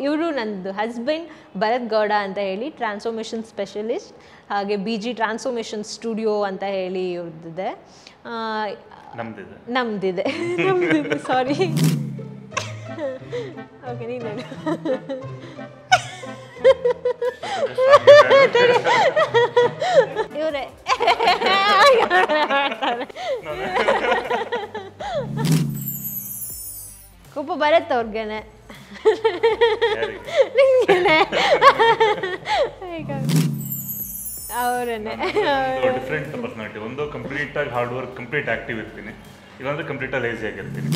ಇವರು ನನ್ನದು ಹಸ್ಬೆಂಡ್ ಭರತ್ ಗೌಡ ಅಂತ ಹೇಳಿ ಟ್ರಾನ್ಸ್ಫಾರ್ಮೇಷನ್ ಸ್ಪೆಷಲಿಸ್ಟ್, ಹಾಗೆ BG ಟ್ರಾನ್ಸ್ಫಾರ್ಮೇಷನ್ ಸ್ಟುಡಿಯೋ ಅಂತ ಹೇಳಿ ಇವ್ರದ್ದಿದೆ. ನಮ್ದಿದೆ ಸಾರಿ. ಓಕೆ, ನೀನು ಇವರೇ ಕೋಪ ಬರತ್ತೆ ಅವ್ರಿಗೇನೆ, ನಿಂಗೇನೆ ಅವರೇನೆ. Different personality. ಒಂದು ಕಂಪ್ಲೀಟ್ ಆಗಿ ಹಾರ್ಡ್ ವರ್ಕ್, ಕಂಪ್ಲೀಟ್ ಆಕ್ಟಿವ್ ಇರ್ತೀನಿ, ಇಲ್ಲಾಂದ್ರೆ ಕಂಪ್ಲೀಟ್ ಆಗಿ ಲೇಜಿ ಆಗಿರ್ತೀನಿ.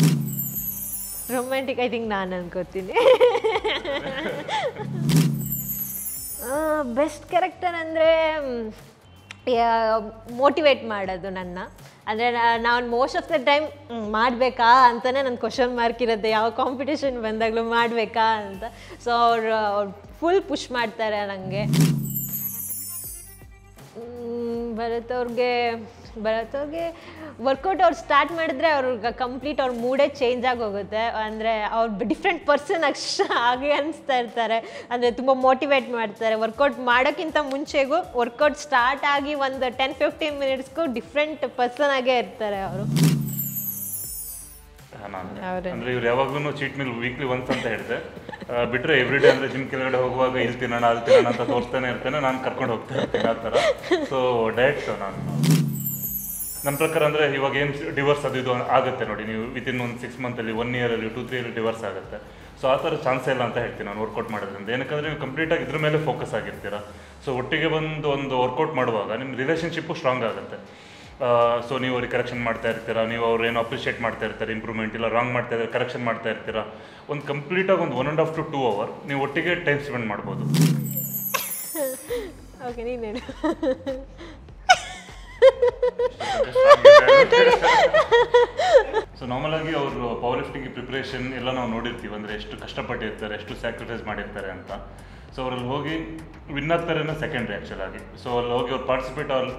ರೊಮ್ಯಾಂಟಿಕ್ ಐ ಥಿಂಕ್ ನಾನು ಅನ್ಕೋತೀನಿ. ಬೆಸ್ಟ್ ಕ್ಯಾರೆಕ್ಟರ್ ಅಂದರೆ ಮೋಟಿವೇಟ್ ಮಾಡೋದು ನನ್ನ. ಅಂದರೆ ನಾನು ಮೋಸ್ಟ್ ಆಫ್ ದ ಟೈಮ್ ಮಾಡಬೇಕಾ ಅಂತಲೇ ನನ್ನ ಕ್ವಶನ್ ಮಾರ್ಕ್ ಇರುತ್ತೆ, ಯಾವ ಕಾಂಪಿಟೇಷನ್ ಬಂದಾಗಲೂ ಮಾಡಬೇಕಾ ಅಂತ. ಸೊ ಅವ್ರು ಫುಲ್ ಪುಷ್ ಮಾಡ್ತಾರೆ ನನಗೆ. ಭರತ್ ಅವ್ರಿಗೆ ವರ್ಕೌಟ್ ಅವ್ರು ಸ್ಟಾರ್ಟ್ ಮಾಡಿದ್ರೆ ಅವ್ರಿಗೆ ಕಂಪ್ಲೀಟ್ ಅವ್ರ ಮೂಡೇ ಚೇಂಜ್ ಆಗಿ ಹೋಗುತ್ತೆ. ಅಂದರೆ ಅವ್ರು ಡಿಫ್ರೆಂಟ್ ಪರ್ಸನ್ ಹಾಗೆ ಅನಿಸ್ತಾ ಇರ್ತಾರೆ. ಅಂದರೆ ತುಂಬ ಮೋಟಿವೇಟ್ ಮಾಡ್ತಾರೆ. ವರ್ಕೌಟ್ ಮಾಡೋಕ್ಕಿಂತ ಮುಂಚೆಗೂ ವರ್ಕೌಟ್ ಸ್ಟಾರ್ಟ್ ಆಗಿ ಒಂದು 10-15 ಮಿನಿಟ್ಸ್ಗೂ ಡಿಫ್ರೆಂಟ್ ಪರ್ಸನ್ ಆಗೇ ಇರ್ತಾರೆ ಅವರು. ಅಂದ್ರೆ ಇವ್ರು ಯಾವಾಗ್ಲೂ ಚೀಟ್ ಮೀಲ್ ವೀಕ್ಲಿ ಒನ್ಸ್ ಅಂತ ಹೇಳಿದೆ, ಬಿಟ್ರೆ ಎವ್ರಿ ಡೇ ಅಂದ್ರೆ ಜಿಮ್ ಕೆಳಗಡೆ ಹೋಗುವಾಗ ಇಲ್ಲಿ ತಿನ್ನೋಣ ಅಲ್ಲಿ ತಿನ್ನೋಣ ಅಂತ ತೋರಿಸ್ತಾನೆ ಇರ್ತೇನೆ, ನಾನು ಕರ್ಕೊಂಡು ಹೋಗ್ತಾ ಇರ್ತೀನಿ ಆ ಥರ. ಸೊ ಡಯಟ್ ನಾನು ನಮ್ಮ ಪ್ರಕಾರ ಅಂದರೆ ಇವಾಗ ಏನು ಡಿವೋರ್ಸ್ ಅದು ಇದು ಆಗುತ್ತೆ ನೋಡಿ, ನೀವು ವಿತಿನ್ ಒಂದು 6 ಮಂತಲ್ಲಿ 1 ಇಯರಲ್ಲಿ 2-3 ಇಯರ್ ಡಿವೋರ್ಸ್ ಆಗುತ್ತೆ. ಸೊ ಆ ಥರ ಚಾನ್ಸೇ ಇಲ್ಲ ಅಂತ ಹೇಳ್ತೀನಿ ನಾನು ವರ್ಕೌಟ್ ಮಾಡೋದ್ರಿಂದ. ಏನಕ್ಕಂದರೆ ನೀವು ಕಂಪ್ಲೀಟಾಗಿ ಇದ್ರ ಮೇಲೆ ಫೋಕಸ್ ಆಗಿರ್ತೀರ. ಸೊ ಒಟ್ಟಿಗೆ ಬಂದು ಒಂದು ವರ್ಕೌಟ್ ಮಾಡುವಾಗ ನಿಮ್ಮ ರಿಲೇಷನ್ಶಿಪ್ಪು ಸ್ಟ್ರಾಂಗ್ ಆಗುತ್ತೆ. ಸೊ ನೀವು ಅವ್ರಿಗೆ ಕರೆಕ್ಷನ್ ಮಾಡ್ತಾ ಇರ್ತೀರಾ, ನೀವು ಅವ್ರೇನು ಅಪ್ರಿಷಿಯೇಟ್ ಮಾಡ್ತಾ ಇರ್ತಾರೆ, ಇಂಪ್ರೂವ್ಮೆಂಟ್ ಇಲ್ಲ ರಾಂಗ್ ಮಾಡ್ತಾ ಇದ್ದಾರೆ ಕರೆಕ್ಷನ್ ಮಾಡ್ತಾ ಇರ್ತೀರಾ. ಒಂದು ಕಂಪ್ಲೀಟಾಗಿ ಒಂದು 1.5 to 2 hour ನೀವು ಒಟ್ಟಿಗೆ ಟೈಮ್ ಸ್ಪೆಂಡ್ ಮಾಡ್ಬೋದು. ಓಕೆ, ನೀನು ಸೊ ನಾರ್ಮಲ್ ಆಗಿ ಅವರು ಪವರ್ ಲಿಫ್ಟಿಂಗ್ ಪ್ರಿಪ್ರೇಷನ್ ಎಲ್ಲ ನಾವು ನೋಡಿರ್ತೀವಿ, ಅಂದರೆ ಎಷ್ಟು ಕಷ್ಟಪಟ್ಟಿರ್ತಾರೆ, ಎಷ್ಟು ಸ್ಯಾಕ್ರಿಫೈಸ್ ಮಾಡಿರ್ತಾರೆ ಅಂತ. ಸೊ ಅವರಲ್ಲಿ ಹೋಗಿ ವಿನ್ ಆಗ್ತಾರೆ ಅನ್ನೋ ಸೆಕೆಂಡ್ರಿ ಆ್ಯಕ್ಚುಲ್ ಆಗಿ. ಸೊ ಅಲ್ಲಿ ಹೋಗಿ ಅವ್ರು ಪಾರ್ಟಿಸಿಪೇಟ್ ಅವ್ರು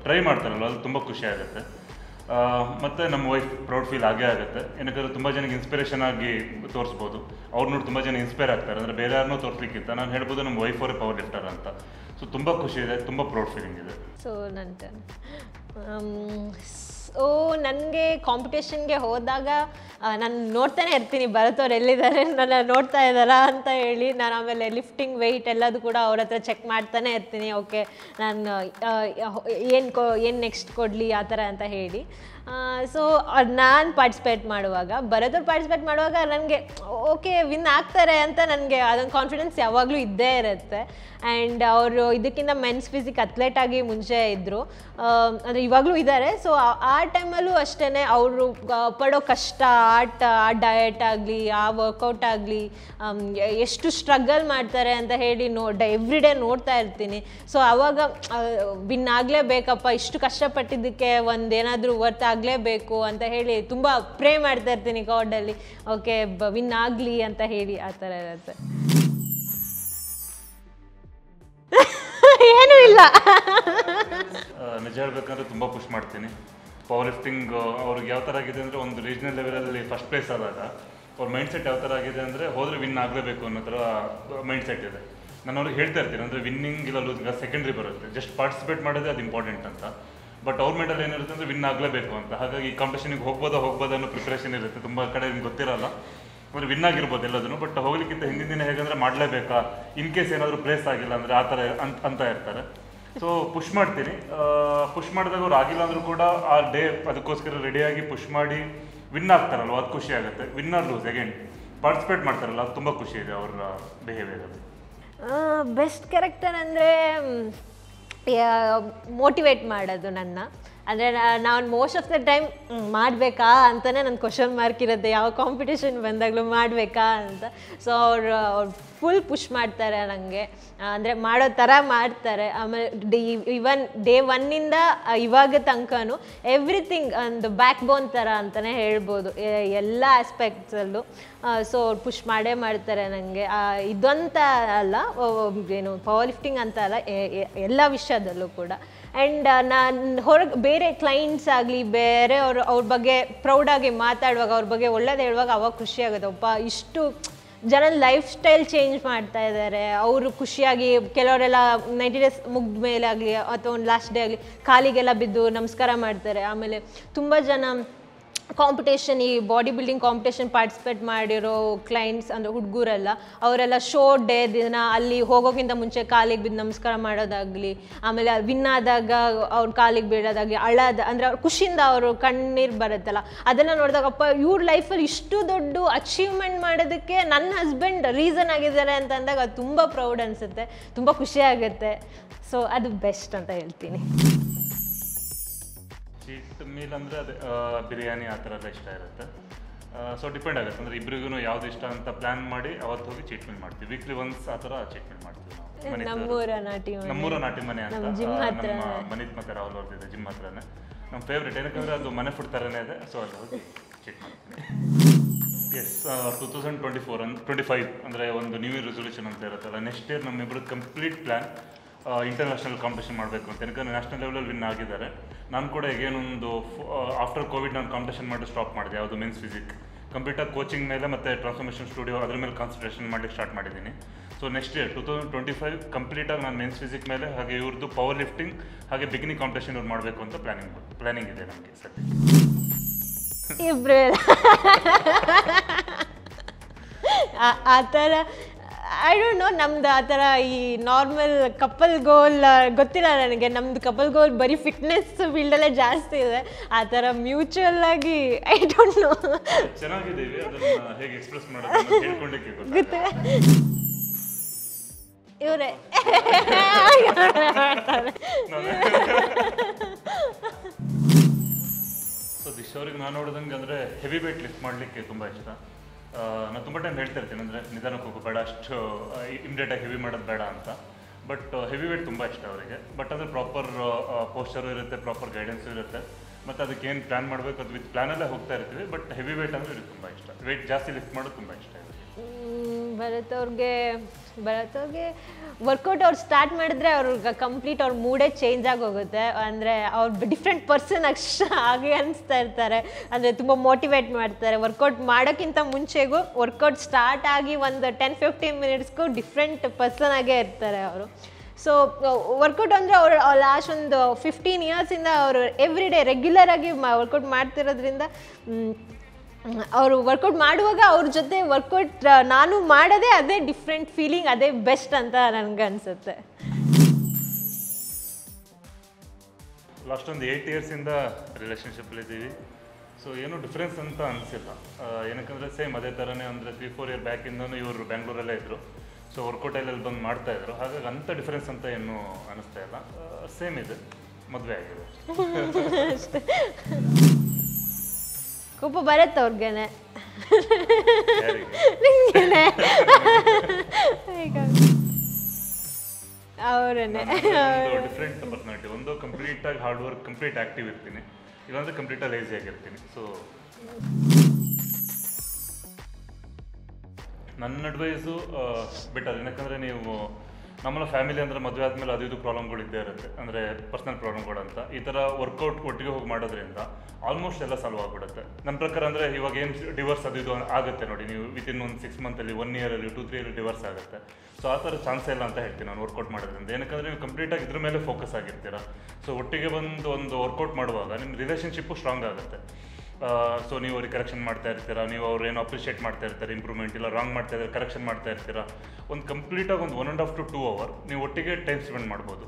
ಟ್ರೈ ಮಾಡ್ತಾರಲ್ಲ, ಅದು ತುಂಬ ಖುಷಿ ಆಗುತ್ತೆ. ಮತ್ತು ನಮ್ಮ ವೈಫ್ ಪ್ರೌಡ್ ಫೀಲ್ ಆಗೇ ಆಗುತ್ತೆ. ಏನಕ್ಕೆ ತುಂಬ ಜನಕ್ಕೆ ಇನ್ಸ್ಪಿರೇಷನ್ ಆಗಿ ತೋರಿಸ್ಬೋದು. ಅವ್ರು ನೋಡಿ ತುಂಬ ಜನ ಇನ್ಸ್ಪೈರ್ ಆಗ್ತಾರೆ. ಅಂದರೆ ಬೇರೆ ಯಾರನ್ನೂ ತೋರಿಸ್ಲಿಕ್ಕಿಂತ ನಾನು ಹೇಳ್ಬೋದು ನಮ್ಮ ವೈಫ್ ಅವರೇ ಪವರ್ ಲಿಫ್ಟರ್ ಅಂತ. ಸೊ ತುಂಬ ಖುಷಿ ಇದೆ, ತುಂಬ ಪ್ರೌಡ್ ಫೀಲಿಂಗ್ ಇದೆ. ಸೊ ನನಗೆ ಕಾಂಪಿಟೇಷನ್ಗೆ ಹೋದಾಗ ನಾನು ನೋಡ್ತಾನೆ ಇರ್ತೀನಿ ಭರತ್ ಅವ್ರು ಎಲ್ಲಿದ್ದಾರೆ, ನನ್ನ ನೋಡ್ತಾ ಇದ್ದಾರಾ ಅಂತ ಹೇಳಿ. ನಾನು ಆಮೇಲೆ ಲಿಫ್ಟಿಂಗ್ ವೆಯ್ಟ್ ಎಲ್ಲದು ಕೂಡ ಅವ್ರ ಹತ್ರ ಚೆಕ್ ಮಾಡ್ತಾನೆ ಇರ್ತೀನಿ. ಓಕೆ, ನಾನು ಏನು ನೆಕ್ಸ್ಟ್ ಕೊಡಲಿ ಆ ಥರ ಅಂತ ಹೇಳಿ. ಸೊ ನಾನು ಪಾರ್ಟಿಸಿಪೇಟ್ ಮಾಡುವಾಗ, ಭರತ್ ಅವ್ರು ಪಾರ್ಟಿಸಿಪೇಟ್ ಮಾಡುವಾಗ ನನಗೆ ಓಕೆ ವಿನ್ ಆಗ್ತಾರೆ ಅಂತ ನನಗೆ ಅದೊಂದು ಕಾನ್ಫಿಡೆನ್ಸ್ ಯಾವಾಗಲೂ ಇದ್ದೇ ಇರುತ್ತೆ. ಆ್ಯಂಡ್ ಅವರು ಇದಕ್ಕಿಂತ ಮೆನ್ಸ್ ಫಿಸಿಕ್ ಅಥ್ಲೆಟ್ ಆಗಿ ಮುಂಚೆ ಇದ್ದರು, ಅಂದರೆ ಇವಾಗಲೂ ಇದ್ದಾರೆ. ಸೊ ಆ ಟೈಮಲ್ಲೂ ಅಷ್ಟೇ ಅವರು ಪಡೋ ಕಷ್ಟ, ಆ ಡಯಟ್ ಆಗಲಿ, ಆ ವರ್ಕೌಟ್ ಆಗಲಿ, ಎಷ್ಟು ಸ್ಟ್ರಗಲ್ ಮಾಡ್ತಾರೆ ಅಂತ ಹೇಳಿ ಎವ್ರಿ ಡೇ ನೋಡ್ತಾ ಇರ್ತೀನಿ. ಸೊ ಆವಾಗ ವಿನ್ ಆಗಲೇಬೇಕಪ್ಪ, ಇಷ್ಟು ಕಷ್ಟಪಟ್ಟಿದ್ದಕ್ಕೆ ಒಂದೇನಾದರೂ ವರ್ತ್ ಆಗಲೇಬೇಕು ಅಂತ ಹೇಳಿ ತುಂಬ ಪ್ರೇ ಮಾಡ್ತಾ ಇರ್ತೀನಿ ಗಾಡಲ್ಲಿ, ಓಕೆ ವಿನ್ ಆಗಲಿ ಅಂತ ಹೇಳಿ. ಆ ಥರ ಇರುತ್ತೆ. ಏನೂ ಇಲ್ಲ, ನಿಜ ಹೇಳ್ಬೇಕಂದ್ರೆ ತುಂಬ ಪುಷ್ ಮಾಡ್ತೀನಿ. ಪವರ್ ಲಿಫ್ಟಿಂಗ್ ಅವ್ರಿಗೆ ಯಾವ ಥರ ಆಗಿದೆ ಅಂದರೆ, ಒಂದು ರೀಜ್ನಲ್ ಲೆವೆಲಲ್ಲಿ ಫಸ್ಟ್ ಪ್ಲೇಸ್ ಆದಾಗ ಅವ್ರ ಮೈಂಡ್ ಸೆಟ್ ಯಾವ ಥರ ಆಗಿದೆ ಅಂದರೆ, ಹೋದರೆ ವಿನ್ ಆಗಲೇಬೇಕು ಅನ್ನೋ ಥರ ಮೈಂಡ್ ಸೆಟ್ ಇದೆ. ನಾನು ಅವ್ರಿಗೆ ಹೇಳ್ತಾ ಇರ್ತೀನಿ, ಅಂದರೆ ವಿನ್ನಿಂಗ್ ಇಲ್ಲ ಲೂಸ್ ಸೆಕೆಂಡ್ರಿ ಬರುತ್ತೆ, ಜಸ್ಟ್ ಪಾರ್ಟಿಸಿಪೇಟ್ ಮಾಡೋದೇ ಅದು ಇಂಪಾರ್ಟೆಂಟ್ ಅಂತ. ಬಟ್ ಅವ್ರ ಮೈಂಡಲ್ಲಿ ಏನಿರುತ್ತೆ ಅಂದರೆ ವಿನ್ ಆಗಲೇಬೇಕು ಅಂತ. ಹಾಗಾಗಿ ಕಾಂಪಿಟೇಷನಿಗೆ ಹೋಗ್ಬೋದೋ ಅನ್ನೋ ಪ್ರಿಪ್ರೇಷನ್ ಇರುತ್ತೆ. ತುಂಬ ಕಡೆ ನಿಮ್ಗೆ ಗೊತ್ತಿರಲ್ಲ, ಅಂದರೆ ವಿನ್ ಆಗಿರ್ಬೋದು ಎಲ್ಲದನ್ನು. ಬಟ್ ಹೋಗ್ಲಿಕ್ಕಿಂತ ಹಿಂದಿನ ದಿನ ಹೇಗಂದರೆ ಮಾಡಲೇಬೇಕಾ, ಇನ್ ಕೇಸ್ ಏನಾದರೂ ಪ್ಲೇಸ್ ಆಗಿಲ್ಲ ಅಂದರೆ ಆ ಥರ ಅಂತ ಇರ್ತಾರೆ. ಸೊ ಪುಷ್ ಮಾಡ್ತೀನಿ. ಪುಷ್ ಮಾಡಿದಾಗ ಅವ್ರು ಆಗಿಲ್ಲ ಅಂದರೂ ಕೂಡ ಆ ಡೇ ಅದಕ್ಕೋಸ್ಕರ ರೆಡಿಯಾಗಿ ಪುಷ್ ಮಾಡಿ ವಿನ್ ಆಗ್ತಾರಲ್ವ, ಅದು ಖುಷಿ ಆಗುತ್ತೆ. Win or lose again participate ಮಾಡ್ತಾರಲ್ಲ, ಅದು ತುಂಬ ಖುಷಿ ಇದೆ ಅವರ ಬಿಹೇವಿಯರಲ್ಲಿ. ಬೆಸ್ಟ್ ಕ್ಯಾರೆಕ್ಟರ್ ಅಂದರೆ ಮೋಟಿವೇಟ್ ಮಾಡೋದು ನನ್ನ. ಅಂದರೆ ನಾನು ಮೋಸ್ಟ್ ಆಫ್ ದ ಟೈಮ್ ಮಾಡಬೇಕಾ ಅಂತಲೇ ನನ್ನ ಕ್ವಶನ್ ಮಾರ್ಕ್ ಇರುತ್ತೆ, ಯಾವ ಕಾಂಪಿಟೇಷನ್ ಬಂದಾಗಲೂ ಮಾಡಬೇಕಾ ಅಂತ. ಸೊ ಅವ್ರು ಫುಲ್ ಪುಷ್ ಮಾಡ್ತಾರೆ ನನಗೆ, ಅಂದರೆ ಮಾಡೋ ಥರ ಮಾಡ್ತಾರೆ. ಆಮೇಲೆ ಇವನ್ ಡೇ 1ಇಂದ ಇವಾಗ ತನಕನೂ ಎವ್ರಿಥಿಂಗ್ ಒಂದು ಬ್ಯಾಕ್ ಬೋನ್ ಥರ ಅಂತಲೇ ಹೇಳ್ಬೋದು, ಎಲ್ಲ ಆಸ್ಪೆಕ್ಟ್ಸಲ್ಲೂ. ಸೊ ಅವ್ರು ಪುಷ್ ಮಾಡೇ ಮಾಡ್ತಾರೆ ನನಗೆ. ಇದಂತ ಅಲ್ಲ, ಏನು ಪವರ್ ಲಿಫ್ಟಿಂಗ್ ಅಂತ ಅಲ್ಲ, ಎಲ್ಲ ವಿಷಯದಲ್ಲೂ ಕೂಡ. ಆ್ಯಂಡ್ ನಾನು ಬೇರೆ ಕ್ಲೈಂಟ್ಸ್ ಆಗಲಿ, ಬೇರೆ ಅವ್ರ ಬಗ್ಗೆ ಪ್ರೌಡಾಗಿ ಮಾತಾಡುವಾಗ, ಅವ್ರ ಬಗ್ಗೆ ಒಳ್ಳೇದು ಹೇಳುವಾಗ ಅವಾಗ ಖುಷಿ ಆಗುತ್ತೆ. ಒಬ್ಬ ಇಷ್ಟು ಜನ ಲೈಫ್ ಸ್ಟೈಲ್ ಚೇಂಜ್ ಮಾಡ್ತಾ ಇದ್ದಾರೆ. ಅವರು ಖುಷಿಯಾಗಿ ಕೆಲವರೆಲ್ಲ 90 ಡೇಸ್ ಮುಗ್ದ ಮೇಲೆ ಆಗಲಿ ಅಥವಾ ಒಂದು ಲಾಸ್ಟ್ ಡೇ ಆಗಲಿ ಕಾಲಿಗೆಲ್ಲ ಬಿದ್ದು ನಮಸ್ಕಾರ ಮಾಡ್ತಾರೆ. ಆಮೇಲೆ ತುಂಬ ಜನ ಕಾಂಪಿಟೇಷನ್, ಈ ಬಾಡಿ ಬಿಲ್ಡಿಂಗ್ ಕಾಂಪಿಟೇಷನ್ ಪಾರ್ಟಿಸಿಪೇಟ್ ಮಾಡಿರೋ ಕ್ಲೈಂಟ್ಸ್ ಅಂದರೆ ಹುಡುಗರೆಲ್ಲ, ಅವರೆಲ್ಲ ಶೋ ಡೇ ದಿನ ಅಲ್ಲಿ ಹೋಗೋಕ್ಕಿಂತ ಮುಂಚೆ ಕಾಲಿಗೆ ಬಿದ್ದು ನಮಸ್ಕಾರ ಮಾಡೋದಾಗಲಿ, ಆಮೇಲೆ ವಿನ್ ಆದಾಗ ಅವ್ರ ಕಾಲಿಗೆ ಬೀಳೋದಾಗಲಿ, ಅಂದರೆ ಅವ್ರ ಖುಷಿಯಿಂದ ಅವರು ಕಣ್ಣೀರು ಬರುತ್ತಲ್ಲ, ಅದೆಲ್ಲ ನೋಡಿದಾಗಪ್ಪ ಇವ್ರ ಲೈಫಲ್ಲಿ ಇಷ್ಟು ದೊಡ್ಡ ಅಚೀವ್ಮೆಂಟ್ ಮಾಡೋದಕ್ಕೆ ನನ್ನ ಹಸ್ಬೆಂಡ್ ರೀಸನ್ ಆಗಿದ್ದಾರೆ ಅಂತ ಅಂದಾಗ ಅದು ತುಂಬ ಪ್ರೌಡ್ ಅನಿಸುತ್ತೆ, ತುಂಬ ಖುಷಿ ಆಗುತ್ತೆ. ಸೊ ಅದು ಬೆಸ್ಟ್ ಅಂತ ಹೇಳ್ತೀನಿ. ಚೀಟ್ ಮೀಲ್ ಅಂದರೆ ಅದೇ ಬಿರಿಯಾನಿ ಆ ಥರದ ಇಷ್ಟ ಇರುತ್ತೆ. ಸೊ ಡಿಪೆಂಡ್ ಆಗುತ್ತೆ, ಅಂದರೆ ಇಬ್ಬರಿಗೂ ಯಾವ್ದು ಇಷ್ಟ ಅಂತ ಪ್ಲ್ಯಾನ್ ಮಾಡಿ ಅವತ್ತು ಹೋಗಿ ಚೀಟ್ ಮೀಲ್ ಮಾಡ್ತೀವಿ. ವೀಕ್ಲಿ ಒನ್ಸ್ ಆ ಥರ ಚೀಟ್ ಮೀಲ್ ಮಾಡ್ತೀವಿ ನಾವು. ನಮ್ಮೂರ ನಾಟಿ ಮನೆ ಅಂತ ನಮ್ಮ ಮನಿತ್ ಮತ್ತೆ ರಾಹುಲ್ ಅವ್ರದ್ದಿದೆ, ಜಿಮ್ ಹತ್ರನೇ. ನಮ್ಮ ಫೇವ್ರೇಟ್ ಏನಕ್ಕಂದರೆ ಅದು ಮನೆ ಫುಡ್ ಥರನೇ ಇದೆ. ಸೊ ಅಲ್ಲಿ ಹೋಗಿ ಚೀಟ್ ಮಾಡ್ತೀನಿ. ಎಸ್, 2024-25 ಅಂದರೆ ಒಂದು ನ್ಯೂ ಇಯರ್ ರೆಸೊಲ್ಯೂಷನ್ ಅಂತ ಇರುತ್ತಲ್ಲ, ನೆಕ್ಸ್ಟ್ ಇಯರ್ ನಮ್ಮಿಬ್ಬರು ಕಂಪ್ಲೀಟ್ ಪ್ಲ್ಯಾನ್ ಇಂಟರ್ನ್ಯಾಷನಲ್ ಕಾಂಪಿಟೇಷನ್ ಮಾಡಬೇಕು ಅಂತ. ಯಾಕಂದರೆ ನ್ಯಾಷನಲ್ ಲೆವೆಲಲ್ಲಿ ವಿನ್ ಆಗಿದ್ದಾರೆ. ನಾನು ಕೂಡ ಈಗೇನೊಂದು ಆಫ್ಟರ್ ಕೋವಿಡ್ ನಾನು ಕಾಂಪಿಟೇಷನ್ ಮಾಡಿ ಸ್ಟಾಪ್ ಮಾಡಿದೆ, ಯಾವುದು ಮೆನ್ಸ್ ಫಿಸಿಕ್. ಕಂಪ್ಲೀಟಾಗಿ ಕೋಚಿಂಗ್ ಮೇಲೆ ಮತ್ತು ಟ್ರಾನ್ಸ್ಫಾರ್ಮೇಷನ್ ಸ್ಟುಡಿಯೋ ಅದ್ರ ಮೇಲೆ ಕಾನ್ಸಂಟ್ರೇಷನ್ ಮಾಡಲಿಕ್ಕೆ ಸ್ಟಾರ್ಟ್ ಮಾಡಿದ್ದೀನಿ. ಸೊ ನೆಕ್ಸ್ಟ್ ಇಯರ್ 2025 ಕಂಪ್ಲೀಟಾಗಿ ನಾನು ಮೆನ್ಸ್ ಫಿಸಿಕ್ ಮೇಲೆ, ಹಾಗೆ ಇವ್ರದ್ದು ಪವರ್ ಲಿಫ್ಟಿಂಗ್ ಹಾಗೆ ಬಿಗಿನಿಂಗ್ ಕಾಂಪಿಟೇಷನ್ ಇವ್ರು ಮಾಡಬೇಕು ಅಂತ ಪ್ಲ್ಯಾನಿಂಗ್ ಇದೆ ನಮಗೆ ಸದ್ಯ. ಇಬ್ಬರು ಆ ಥರ ಐ ಡೋಂಟ್ ನೋ, ನಮ್ದು ಆ ಥರ ಈ ನಾರ್ಮಲ್ ಕಪಲ್ ಗೋಲ್ ಗೊತ್ತಿಲ್ಲ ನನಗೆ. ನಮ್ದು ಕಪಲ್ ಗೋಲ್ ಬರೀ ಫಿಟ್ನೆಸ್ ಫೀಲ್ಡಲ್ಲೇ ಜಾಸ್ತಿ ಇದೆ. ಆ ಥರ ಮ್ಯೂಚುವಲ್ ಆಗಿ ಐ ಡೋಂಟ್ ನೋ. ಚೆನ್ನಾಗಿದ್ದೀವಿ, ಅದನ್ನು ಹೇಗೆ ಎಕ್ಸ್ಪ್ರೆಸ್ ಮಾಡೋದು ಹೇಳ್ಕೊಳ್ಳಿಕ್ಕೆ ಗೊತ್ತಿಲ್ಲ. ಇವರೇ ಸೊ ದಿಶ್ ಅವ್ರಿಗೆ ನಾನು ನೋಡಿದಂಗೆ ಅಂದರೆ ಹೆವಿ ವೇಟ್ ಲಿಫ್ಟ್ ಮಾಡಲಿಕ್ಕೆ ತುಂಬ ಇಷ್ಟ. ನಾನು ತುಂಬ ಟೈಮ್ ಹೇಳ್ತಾ ಇರ್ತೀನಿ, ಅಂದರೆ ನಿಧಾನಕ್ಕೆ ಹೋಗೋ ಬೇಡ, ಅಷ್ಟು ಇಮಿಡಿಯೇಟಾಗಿ ಹೆವಿ ಮಾಡೋದು ಬೇಡ ಅಂತ. ಬಟ್ ಹೆವಿ ವೇಟ್ ತುಂಬ ಇಷ್ಟ ಅವರಿಗೆ. ಬಟ್ ಅಂದರೆ ಪ್ರಾಪರ್ ಪೋಸ್ಚರು ಇರುತ್ತೆ, ಪ್ರಾಪರ್ ಗೈಡೆನ್ಸು ಇರುತ್ತೆ, ಮತ್ತು ಅದಕ್ಕೆ ಏನು ಪ್ಲ್ಯಾನ್ ಮಾಡಬೇಕು ಅದು ವಿತ್ ಪ್ಲ್ಯಾನಲ್ಲೇ ಹೋಗ್ತಾ ಇರ್ತೀವಿ. ಬಟ್ ಹೆವಿ ವೇಟ್ ಅಂದರೆ ಇವ್ರಿಗೆ ತುಂಬ ಇಷ್ಟ, ವೇಟ್ ಜಾಸ್ತಿ ಲಿಫ್ಟ್ ಮಾಡೋದು ತುಂಬ ಇಷ್ಟ ಇದೆ. ಭರತ್ ಅವ್ರಿಗೆ ವರ್ಕೌಟ್ ಅವ್ರು ಸ್ಟಾರ್ಟ್ ಮಾಡಿದ್ರೆ ಅವ್ರಿಗೆ ಕಂಪ್ಲೀಟ್ ಅವ್ರ ಮೂಡೇ ಚೇಂಜ್ ಆಗಿ ಹೋಗುತ್ತೆ. ಅಂದರೆ ಅವ್ರು ಡಿಫ್ರೆಂಟ್ ಪರ್ಸನ್ ಹಾಗೆ ಅನಿಸ್ತಾ ಇರ್ತಾರೆ. ಅಂದರೆ ತುಂಬ ಮೋಟಿವೇಟ್ ಮಾಡ್ತಾರೆ. ವರ್ಕೌಟ್ ಮಾಡೋಕ್ಕಿಂತ ಮುಂಚೆಗೂ ವರ್ಕೌಟ್ ಸ್ಟಾರ್ಟ್ ಆಗಿ ಒಂದು 10-15 ಮಿನಿಟ್ಸ್ಗೂ ಡಿಫ್ರೆಂಟ್ ಪರ್ಸನ್ ಆಗೇ ಇರ್ತಾರೆ ಅವರು. ಸೊ ವರ್ಕೌಟ್ ಅಂದರೆ ಅವರು ಲಾಸ್ಟ್ ಒಂದು 15 ಇಯರ್ಸಿಂದ ಅವರು ಎವ್ರಿ ಡೇ ರೆಗ್ಯುಲರಾಗಿ ವರ್ಕೌಟ್ ಮಾಡ್ತಿರೋದ್ರಿಂದ ಅವರು ವರ್ಕೌಟ್ ಮಾಡುವಾಗ ಅವ್ರ ಜೊತೆ ವರ್ಕೌಟ್ ನಾನು ಮಾಡೋದೇ ಅದೇ ಡಿಫ್ರೆಂಟ್ ಫೀಲಿಂಗ್, ಅದೇ ಬೆಸ್ಟ್ ಅಂತ ನನಗೆ ಅನಿಸುತ್ತೆ. ಲಾಸ್ಟ್ ಒಂದು 8 ಇಯರ್ಸಿಂದ ರಿಲೇಷನ್ಶಿಪ್ಪಲ್ಲಿದ್ದೀವಿ. ಸೊ ಏನೂ ಡಿಫ್ರೆನ್ಸ್ ಅಂತ ಅನಿಸಿಲ್ಲ. ಏನಕ್ಕಂದರೆ ಸೇಮ್ ಅದೇ ಥರನೇ, ಅಂದರೆ 3-4 ಇಯರ್ ಬ್ಯಾಕಿಂದನೂ ಇವರು ಬ್ಯಾಂಗ್ಳೂರಲ್ಲೇ ಇದ್ದರು. ಸೊ ವರ್ಕೌಟಲ್ಲಿ ಬಂದು ಮಾಡ್ತಾಯಿದ್ರು. ಹಾಗಾಗಿ ಅಂಥ ಡಿಫ್ರೆನ್ಸ್ ಅಂತ ಏನೂ ಅನ್ನಿಸ್ತಾ ಇಲ್ಲ. ಸೇಮ್ ಇದೆ, ಮದುವೆ ಆಗಿದೆ. ಕೋಪ ಬರುತ್ತೆ ಅವ್ರಿಗೇನೆ, ಅವರನ್ನೇ. Different personality. ಒಂದು ಕಂಪ್ಲೀಟಾಗಿ ಹಾರ್ಡ್ ವರ್ಕ್, ಕಂಪ್ಲೀಟ್ ಆ್ಯಕ್ಟಿವ್ ಇರ್ತೀನಿ, ಇಲ್ಲಾಂದರೆ ಕಂಪ್ಲೀಟಾಗಿ ಲೇಜಿ ಆಗಿರ್ತೀನಿ. ಸೊ ನನ್ನ ಅಡ್ವೈಸು ಬೆಟರ್. ಏನಕ್ಕಂದರೆ ನೀವು ನಮ್ಮನ್ನ ಫ್ಯಾಮಿಲಿ ಅಂದರೆ ಮದುವೆ ಆದಮೇಲೆ ಅದು ಇದು ಪ್ರಾಬ್ಲಮ್ಗಳು ಇದ್ದೇ ಇರುತ್ತೆ, ಅಂದರೆ ಪರ್ಸ್ನಲ್ ಪ್ರಾಬ್ಲಮ್ಗಳು ಅಂತ. ಈ ಥರ ವರ್ಕೌಟ್ ಒಟ್ಟಿಗೆ ಹೋಗಿ ಮಾಡೋದ್ರಿಂದ ಆಲ್ಮೋಸ್ಟ್ ಎಲ್ಲ ಸಾಲ್ವ್ ಆಗಿಬಿಡುತ್ತೆ ನನ್ನ ಪ್ರಕಾರ. ಅಂದರೆ ಇವಾಗ ಏನು ಡಿವೋರ್ಸ್ ಅದು ಇದು ಆಗುತ್ತೆ ನೋಡಿ, ನೀವು ವಿತಿನ್ ಒಂದು 6 ಮಂತಲ್ಲಿ, 1 ಇಯರಲ್ಲಿ, 2-3 ಇಯರ್ ಡಿವೋರ್ಸ್ ಆಗುತ್ತೆ. ಸೊ ಆ ಥರ ಚಾನ್ಸೇ ಇಲ್ಲ ಅಂತ ಹೇಳ್ತೀನಿ ನಾನು ವರ್ಕೌಟ್ ಮಾಡೋದ್ರಿಂದ. ಏನಕ್ಕಂದರೆ ನೀವು ಕಂಪ್ಲೀಟಾಗಿ ಇದ್ರ ಮೇಲೆ ಫೋಕಸ್ ಆಗಿರ್ತೀರ. ಸೊ ಒಟ್ಟಿಗೆ ಬಂದು ಒಂದು ವರ್ಕೌಟ್ ಮಾಡುವಾಗ ನಿಮ್ಮ ರಿಲೇಷನ್ಶಿಪ್ಪು ಸ್ಟ್ರಾಂಗ್ ಆಗುತ್ತೆ. ಸೊ ನೀವು ಅವ್ರಿಗೆ ಕರೆಕ್ಷನ್ ಮಾಡ್ತಾ ಇರ್ತೀರಾ, ನೀವು ಅವ್ರು ಏನು ಅಪ್ರಿಷಿಯೇಟ್ ಮಾಡ್ತಾ ಇರ್ತಾರೆ, ಇಂಪ್ರೂವ್ಮೆಂಟ್ ಇಲ್ಲ ರಾಂಗ್ ಮಾಡ್ತಾ ಇದ್ದಾರೆ ಕರೆಕ್ಷನ್ ಮಾಡ್ತಾ ಇರ್ತೀರಾ. ಒಂದು ಕಂಪ್ಲೀಟಾಗಿ ಒಂದು 1.5 to 2 hour ನೀವು ಒಟ್ಟಿಗೆ ಟೈಮ್ ಸ್ಪೆಂಡ್ ಮಾಡ್ಬೋದು.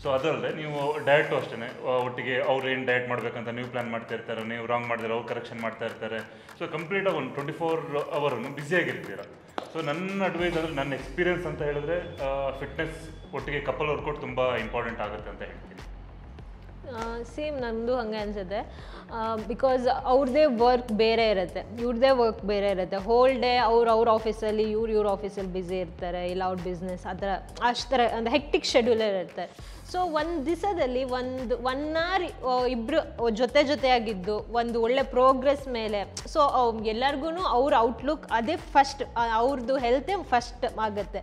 ಸೊ ಅದಲ್ಲದೆ ನೀವು ಡಯಟು ಅಷ್ಟೇ, ಒಟ್ಟಿಗೆ ಅವ್ರು ಏನು ಡಯಟ್ ಮಾಡಬೇಕಂತ ನೀವು ಪ್ಲ್ಯಾನ್ ಮಾಡ್ತಾ ಇರ್ತಾರೆ, ನೀವು ರಾಂಗ್ ಮಾಡಿದ್ರೆ ಅವ್ರು ಕರೆಕ್ಷನ್ ಮಾಡ್ತಾ ಇರ್ತಾರೆ. ಸೊ ಕಂಪ್ಲೀಟಾಗಿ ಒಂದು 24 hour ಬ್ಯುಸಿಯಾಗಿರ್ತೀರ. ಸೊ ನನ್ನ ಅಡ್ವೈಸ್ ಅಂದರೆ, ನನ್ನ ಎಕ್ಸ್ಪೀರಿಯನ್ಸ್ ಅಂತ ಹೇಳಿದ್ರೆ, ಫಿಟ್ನೆಸ್ ಒಟ್ಟಿಗೆ ಕಪಲ್ ವರ್ಕೌಟ್ ತುಂಬ ಇಂಪಾರ್ಟೆಂಟ್ ಆಗುತ್ತೆ ಅಂತ ಹೇಳ್ತೀನಿ. ಸೇಮ್ ನನ್ನದು ಹಂಗೆ ಅನಿಸುತ್ತೆ. ಬಿಕಾಸ್ ಅವ್ರದ್ದೇ ವರ್ಕ್ ಬೇರೆ ಇರುತ್ತೆ, ಇವ್ರದ್ದೇ ವರ್ಕ್ ಬೇರೆ ಇರುತ್ತೆ. ಹೋಲ್ ಡೇ ಅವ್ರ ಆಫೀಸಲ್ಲಿ, ಇವ್ರ ಆಫೀಸಲ್ಲಿ ಬ್ಯುಸಿ ಇರ್ತಾರೆ, ಇಲ್ಲ ಅವ್ರ ಬಿಸ್ನೆಸ್ ಆ ಥರ ಅಷ್ಟು ಥರ ಒಂದು ಹೆಕ್ಟಿಕ್ ಶೆಡ್ಯೂಲರ್ ಇರ್ತಾರೆ. ಸೊ ಒಂದು ದಿವಸದಲ್ಲಿ 1 hour ಇಬ್ಬರು ಜೊತೆಯಾಗಿದ್ದು ಒಂದು ಒಳ್ಳೆ ಪ್ರೋಗ್ರೆಸ್ ಮೇಲೆ, ಸೊ ಎಲ್ಲರಿಗೂ ಅವ್ರ ಔಟ್ಲುಕ್ ಅದೇ ಫಸ್ಟ್, ಅವ್ರದ್ದು ಹೆಲ್ತೇ ಫಸ್ಟ್ ಆಗುತ್ತೆ.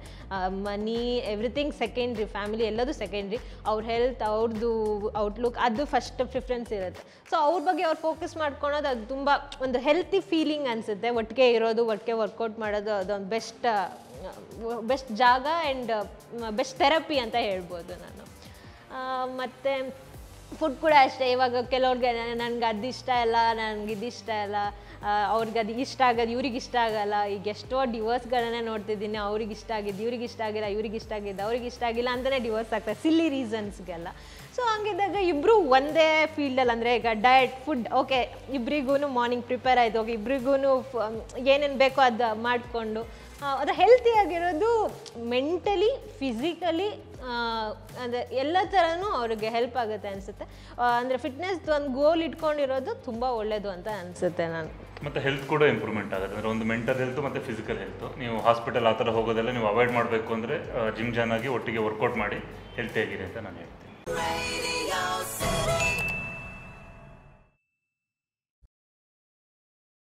ಮನಿ ಎವ್ರಿಥಿಂಗ್ ಸೆಕೆಂಡ್ರಿ, ಫ್ಯಾಮಿಲಿ ಎಲ್ಲದೂ ಸೆಕೆಂಡ್ರಿ. ಅವ್ರ ಹೆಲ್ತ್, ಅವ್ರದ್ದು ಔಟ್ಲುಕ್ ಲುಕ್ ಅದು ಫಸ್ಟ್ ಪ್ರಿಫರೆನ್ಸ್ ಇರುತ್ತೆ. ಸೊ ಅವ್ರ ಬಗ್ಗೆ ಅವ್ರು ಫೋಕಸ್ ಮಾಡ್ಕೊಳೋದು ಅದು ತುಂಬ ಒಂದು ಹೆಲ್ತಿ ಫೀಲಿಂಗ್ ಅನಿಸುತ್ತೆ. ಒಟ್ಟಿಗೆ ಇರೋದು, ಒಟ್ಟಿಗೆ ವರ್ಕೌಟ್ ಮಾಡೋದು ಅದೊಂದು ಬೆಸ್ಟ್ ಜಾಗ ಆ್ಯಂಡ್ ಬೆಸ್ಟ್ ಥೆರಪಿ ಅಂತ ಹೇಳ್ಬೋದು ನಾನು. ಮತ್ತು ಫುಡ್ ಕೂಡ ಅಷ್ಟೇ. ಇವಾಗ ಕೆಲವ್ರಿಗೆ ನನಗೆ ಅದು ಇಷ್ಟ ಇಲ್ಲ, ನನಗೆ ಇದು ಇಷ್ಟ ಇಲ್ಲ, ಅವ್ರಿಗೆ ಅದು ಇಷ್ಟ ಆಗೋದು ಇವ್ರಿಗೆ ಇಷ್ಟ ಆಗಲ್ಲ. ಈಗ ಎಷ್ಟೋ ಡಿವೋರ್ಸ್ಗಳನ್ನೇ ನೋಡ್ತಿದ್ದೀನಿ, ಅವ್ರಿಗೆ ಇಷ್ಟ ಆಗಿದ್ದು ಇವ್ರಿಗೆ ಇಷ್ಟ ಆಗಿಲ್ಲ, ಇವ್ರಿಗೆ ಇಷ್ಟ ಆಗಿದ್ದು ಅವ್ರಿಗೆ ಇಷ್ಟ ಆಗಿಲ್ಲ ಅಂತಲೇ ಡಿವೋರ್ಸ್ ಆಗ್ತದೆ ಸಿಲ್ಲಿ ರೀಸನ್ಸ್ಗೆಲ್ಲ. ಸೊ ಹಂಗಿದ್ದಾಗ ಇಬ್ಬರು ಒಂದೇ ಫೀಲ್ಡಲ್ಲಿ, ಅಂದರೆ ಈಗ ಡಯಟ್ ಫುಡ್ ಓಕೆ ಇಬ್ರಿಗೂ ಮಾರ್ನಿಂಗ್ ಪ್ರಿಪೇರ್ ಆಯಿತು, ಓಕೆ ಇಬ್ರಿಗೂ ಏನೇನು ಬೇಕೋ ಅದು ಮಾಡಿಕೊಂಡು ಅದು ಹೆಲ್ತಿಯಾಗಿರೋದು ಮೆಂಟಲಿ ಫಿಸಿಕಲಿ ಅಂದರೆ ಎಲ್ಲ ಥರನೂ ಅವ್ರಿಗೆ ಹೆಲ್ಪ್ ಆಗುತ್ತೆ ಅನಿಸುತ್ತೆ. ಅಂದರೆ ಫಿಟ್ನೆಸ್ ಒಂದು ಗೋಲ್ ಇಟ್ಕೊಂಡಿರೋದು ತುಂಬ ಒಳ್ಳೆಯದು ಅಂತ ಅನಿಸುತ್ತೆ ನಾನು. ಮತ್ತು ಹೆಲ್ತ್ ಕೂಡ ಇಂಪ್ರೂವ್ಮೆಂಟ್ ಆಗುತ್ತೆ. ಅಂದರೆ ಒಂದು ಮೆಂಟಲ್ ಹೆಲ್ತು ಮತ್ತು ಫಿಸಿಕಲ್ ಹೆಲ್ತು. ನೀವು ಹಾಸ್ಪಿಟಲ್ ಆ ಥರ ಹೋಗೋದೆಲ್ಲ ನೀವು ಅವಾಯ್ಡ್ ಮಾಡಬೇಕು ಅಂದರೆ ಜಿಮ್ ಜಾಯ್ನ್ ಆಗಿ ಒಟ್ಟಿಗೆ ವರ್ಕೌಟ್ ಮಾಡಿ ಹೆಲ್ತಿಯಾಗಿರಿ ಅಂತ ನಾನು ಹೇಳ್ತೀನಿ.